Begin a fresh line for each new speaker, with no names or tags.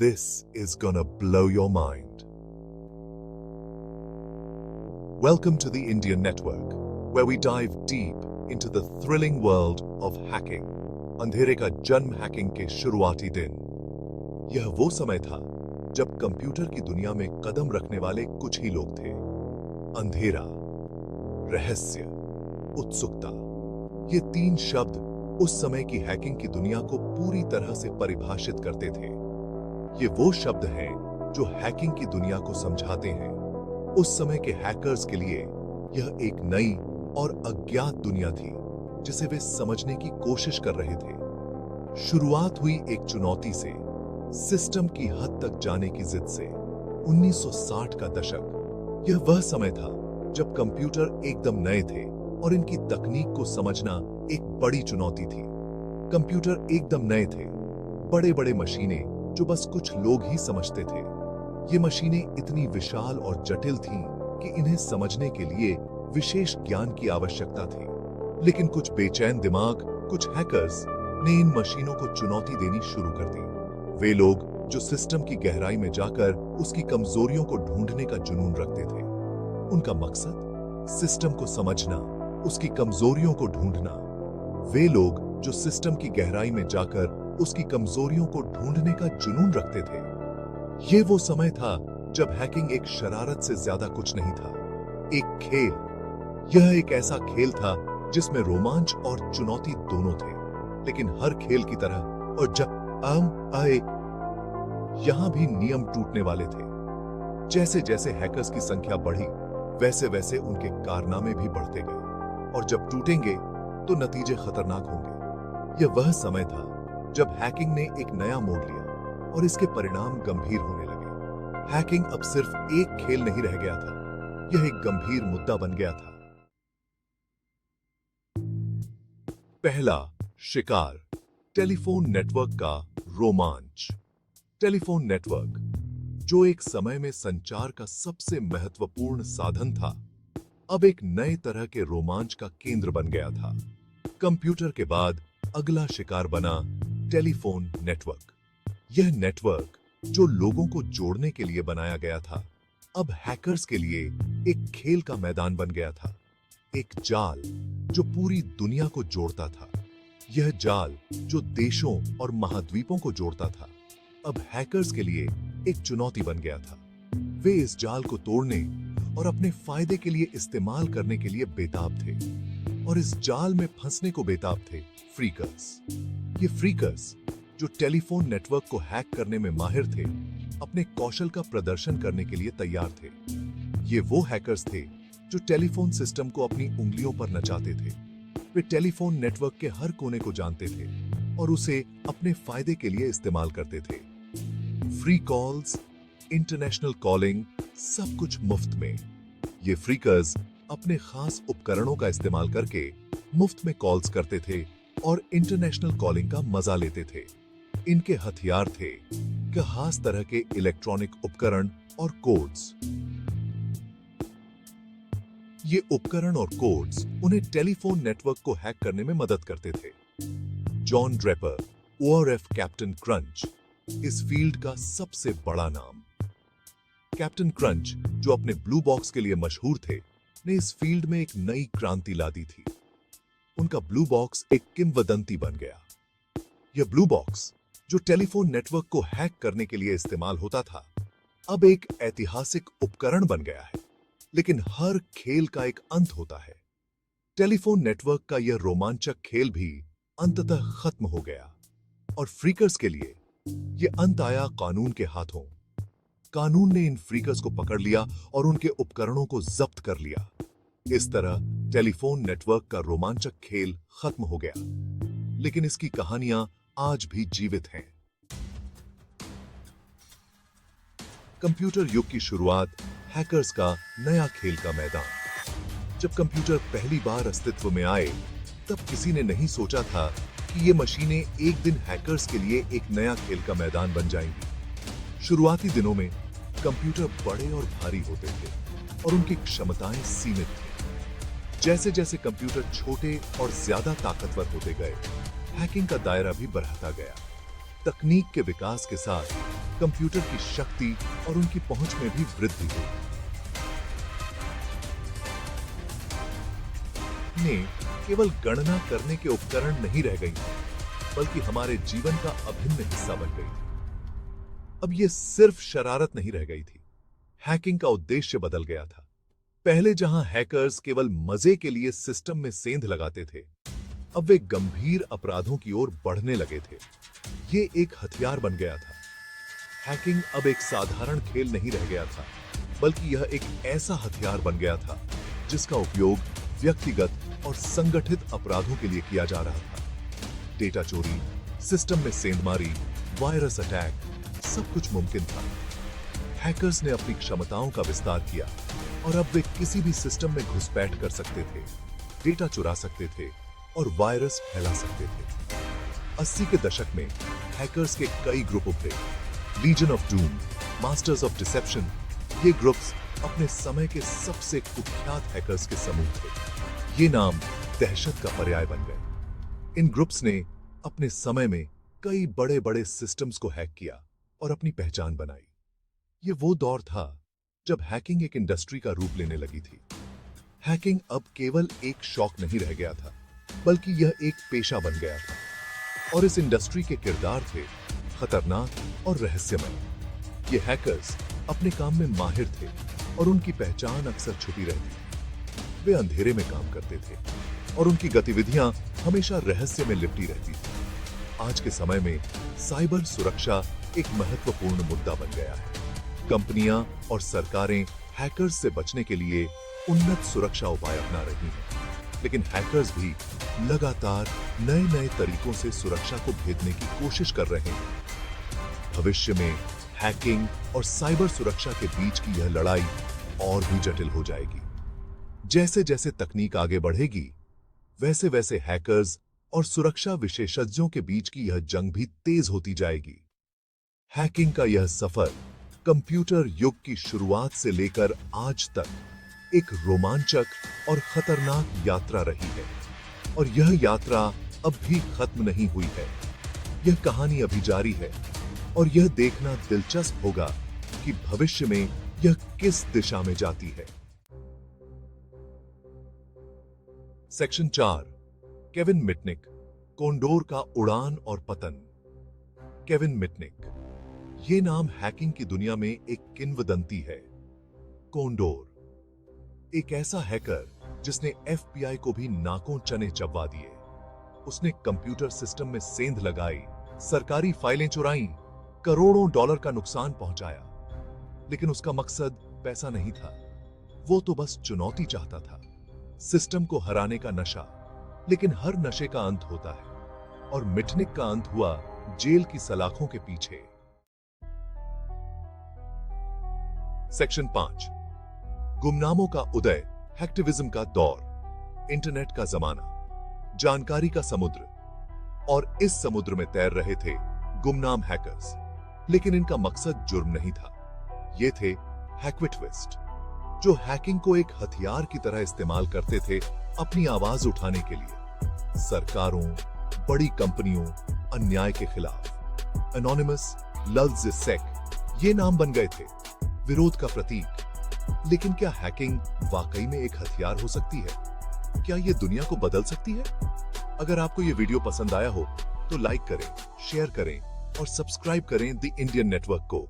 This is gonna blow your mind. Welcome to the Indian Network, where we dive deep into the thrilling world of hacking. अंधेरे का जन्म hacking के शुरुआती दिन। यह वो समय था जब कंप्यूटर की दुनिया में कदम रखने वाले कुछ ही लोग थे। अंधेरा, रहस्य, उत्सुकता, ये तीन शब्द उस समय की हैकिंग की दुनिया को पूरी तरह से परिभाषित करते थे। ये वो शब्द हैं जो हैकिंग की दुनिया को समझाते हैं। उस समय के हैकर्स के लिए यह एक नई और अज्ञात दुनिया थी जिसे वे समझने की कोशिश कर रहे थे। शुरुआत हुई एक चुनौती से, सिस्टम की हद तक जाने की जिद से। 1960 का दशक, यह वह समय था जब कंप्यूटर एकदम नए थे और इनकी तकनीक को समझना एक बड़ी चुनौती थी। कंप्यूटर एकदम नए थे, बड़े-बड़े मशीनें जो बस कुछ लोग ही समझते थे। ये मशीनें इतनी विशाल और जटिल थीं कि इन्हें समझने के लिए विशेष ज्ञान की आवश्यकता थी। लेकिन कुछ बेचैन दिमाग, कुछ हैकर्स ने इन मशीनों को चुनौती देनी शुरू कर दी। वे लोग जो सिस्टम की गहराई में जाकर उसकी कमजोरियों को ढूंढने का जुनून रखते थे। उनका मकसद सिस्टम को समझना, उसकी कमजोरियों को ढूंढना। वे लोग जो सिस्टम की गहराई में जाकर उसकी कमजोरियों को ढूंढने का जुनून रखते थे। यह वो समय था जब हैकिंग एक शरारत से ज्यादा कुछ नहीं था, एक खेल। यह एक ऐसा खेल था जिसमें रोमांच और चुनौती दोनों थे, लेकिन हर खेल की तरह और जब आए यहां भी नियम टूटने वाले थे। जैसे जैसे हैकर्स की संख्या बढ़ी, वैसे वैसे उनके कारनामे भी बढ़ते गए, और जब टूटेंगे तो नतीजे खतरनाक होंगे। यह वह समय था जब हैकिंग ने एक नया मोड़ लिया और इसके परिणाम गंभीर होने लगे। हैकिंग अब सिर्फ एक खेल नहीं रह गया था, यह एक गंभीर मुद्दा बन गया था। पहला शिकार, टेलीफोन नेटवर्क का रोमांच। टेलीफोन नेटवर्क, जो एक समय में संचार का सबसे महत्वपूर्ण साधन था, अब एक नए तरह के रोमांच का केंद्र बन गया था। कंप्यूटर के बाद अगला शिकार बना टेलीफोन नेटवर्क। यह नेटवर्क जो लोगों को जोड़ने के लिए बनाया गया था, अब हैकर्स के लिए एक खेल का मैदान बन गया था। एक जाल जो पूरी दुनिया को जोड़ता था। यह जाल जो देशों और महाद्वीपों को जोड़ता था, अब हैकर्स के लिए एक चुनौती बन गया था। वे इस जाल को तोड़ने और अपने फायदे के लिए इस्तेमाल करने के लिए बेताब थे, और इस जाल में फंसने को बेताब थे फ्रीकर्स। ये फ्रीकर्स जो टेलीफोन नेटवर्क को हैक करने में माहिर थे, अपने कौशल का प्रदर्शन करने के लिए तैयार थे। ये वो हैकर्स थे जो टेलीफोन सिस्टम को अपनी उंगलियों पर नचाते थे। वे टेलीफोन नेटवर्क के हर कोने को जानते थे और उसे अपने फायदे के लिए इस्तेमाल करते थे। फ्री कॉल्स, इंटरनेशनल कॉलिंग, सब कुछ मुफ्त में। ये फ्रीकर्स अपने खास उपकरणों का इस्तेमाल करके मुफ्त में कॉल्स करते थे और इंटरनेशनल कॉलिंग का मजा लेते थे। इनके हथियार थे खास तरह के इलेक्ट्रॉनिक उपकरण और कोड्स। ये उपकरण और कोड्स उन्हें टेलीफोन नेटवर्क को हैक करने में मदद करते थे। John Draper, ORF captain crunch, इस फील्ड का सबसे बड़ा नाम। कैप्टन क्रंच, जो अपने ब्लू बॉक्स के लिए मशहूर थे, ने इस फील्ड में एक नई क्रांति ला दी थी। उनका ब्लू बॉक्स एक किंवदंती बन गया। यह ब्लू बॉक्स, जो टेलीफोन नेटवर्क को हैक करने के लिए इस्तेमाल होता था, अब एक ऐतिहासिक उपकरण बन गया है। लेकिन हर खेल का एक अंत होता है। टेलीफोन नेटवर्क का यह रोमांचक खेल भी अंततः खत्म हो गया, और फ्रीकर्स के लिए यह अंत आया कानून के हाथों। कानून ने इन फ्रीकर्स को पकड़ लिया और उनके उपकरणों को जब्त कर लिया। इस तरह टेलीफोन नेटवर्क का रोमांचक खेल खत्म हो गया, लेकिन इसकी कहानियां आज भी जीवित हैं। कंप्यूटर युग की शुरुआत, हैकर्स का नया खेल का मैदान। जब कंप्यूटर पहली बार अस्तित्व में आए, तब किसी ने नहीं सोचा था कि ये मशीनें एक दिन हैकर्स के लिए एक नया खेल का मैदान बन जाएंगी। शुरुआती दिनों में कंप्यूटर बड़े और भारी होते थे और उनकी क्षमताएं सीमित थी। जैसे जैसे कंप्यूटर छोटे और ज्यादा ताकतवर होते गए, हैकिंग का दायरा भी बढ़ता गया। तकनीक के विकास के साथ कंप्यूटर की शक्ति और उनकी पहुंच में भी वृद्धि हुई। ने केवल गणना करने के उपकरण नहीं रह गई, बल्कि हमारे जीवन का अभिन्न हिस्सा बन गई थी। अब यह सिर्फ शरारत नहीं रह गई थी, हैकिंग का उद्देश्य बदल गया था। पहले जहां हैकर्स केवल मजे के लिए सिस्टम में सेंध लगाते थे, अब वे गंभीर अपराधों की ओर बढ़ने लगे थे। यह एक हथियार बन गया था। हैकिंग अब एक साधारण खेल नहीं रह गया था, बल्कि यह एक ऐसा हथियार बन गया था जिसका उपयोग व्यक्तिगत और संगठित अपराधों के लिए किया जा रहा था। डेटा चोरी, सिस्टम में सेंधमारी, वायरस अटैक, सब कुछ मुमकिन था। हैकर्स ने अपनी क्षमताओं का विस्तार किया और अब वे किसी भी सिस्टम में घुसपैठ कर सकते थे, डेटा चुरा सकते थे और वायरस फैला सकते थे। 80 के दशक में हैकर्स के कई ग्रुप उभरे। Legion of Doom, Masters of Deception, ये ग्रुप्स अपने समय के सबसे कुख्यात हैकर्स के समूह थे। ये नाम दहशत का पर्याय बन गए। इन ग्रुप्स ने अपने समय में कई बड़े बड़े सिस्टम्स को हैक किया और अपनी पहचान बनाई। ये वो दौर था जब हैकिंग एक इंडस्ट्री का रूप लेने लगी थी। हैकिंग अब केवल एक शौक नहीं रह गया था, बल्कि यह एक पेशा बन गया था। और इस इंडस्ट्री के किरदार थे खतरनाक और रहस्यमय। ये हैकर्स अपने काम में माहिर थे और उनकी पहचान अक्सर छुपी रहती थी। वे अंधेरे में काम करते थे और उनकी गतिविधियां हमेशा रहस्य में लिपटी रहती थी। आज के समय में साइबर सुरक्षा एक महत्वपूर्ण मुद्दा बन गया है। कंपनियां और सरकारें हैकर्स से बचने के लिए उन्नत सुरक्षा उपाय अपना रही हैं, लेकिन हैकर्स भी लगातार नए नए तरीकों से सुरक्षा को भेदने की कोशिश कर रहे हैं। भविष्य में हैकिंग और साइबर सुरक्षा के बीच की यह लड़ाई और भी जटिल हो जाएगी। जैसे जैसे तकनीक आगे बढ़ेगी, वैसे वैसे हैकर्स और सुरक्षा विशेषज्ञों के बीच की यह जंग भी तेज होती जाएगी। हैकिंग का यह सफर कंप्यूटर युग की शुरुआत से लेकर आज तक एक रोमांचक और खतरनाक यात्रा रही है, और यह यात्रा अब भी खत्म नहीं हुई है। यह कहानी अभी जारी है और यह देखना दिलचस्प होगा कि भविष्य में यह किस दिशा में जाती है। सेक्शन 4, केविन मिटनिक, कोंडोर का उड़ान और पतन। केविन मिटनिक, ये नाम हैकिंग की दुनिया में एक किंवदंती है। कोंडोर, एक ऐसा हैकर जिसने एफबीआई को भी नाकों चने चबवा दिए। उसने कंप्यूटर सिस्टम में सेंध लगाई, सरकारी फाइलें चुराई, करोड़ों डॉलर का नुकसान पहुंचाया। लेकिन उसका मकसद पैसा नहीं था, वो तो बस चुनौती चाहता था, सिस्टम को हराने का नशा। लेकिन हर नशे का अंत होता है, और मिटनिक का अंत हुआ जेल की सलाखों के पीछे। सेक्शन 5, गुमनामों का उदय, हैकटिविज्म का दौर, इंटरनेट का जमाना, जानकारी का समुद्र। और इस समुद्र में तैर रहे थे गुमनाम हैकर्स, लेकिन इनका मकसद जुर्म नहीं था। ये थे हैकविट्विस्ट, जो हैकिंग को एक हथियार की तरह इस्तेमाल करते थे अपनी आवाज उठाने के लिए, सरकारों, बड़ी कंपनियों, अन्याय के खिलाफ। एनोनिमस, लल्ज़सेक, ये नाम बन गए थे, विरोध का प्रतीक। लेकिन क्या हैकिंग वाकई में एक हथियार हो सकती है? क्या यह दुनिया को बदल सकती है? अगर आपको यह वीडियो पसंद आया हो तो लाइक करें, शेयर करें और सब्सक्राइब करें द इंडियन नेटवर्क को।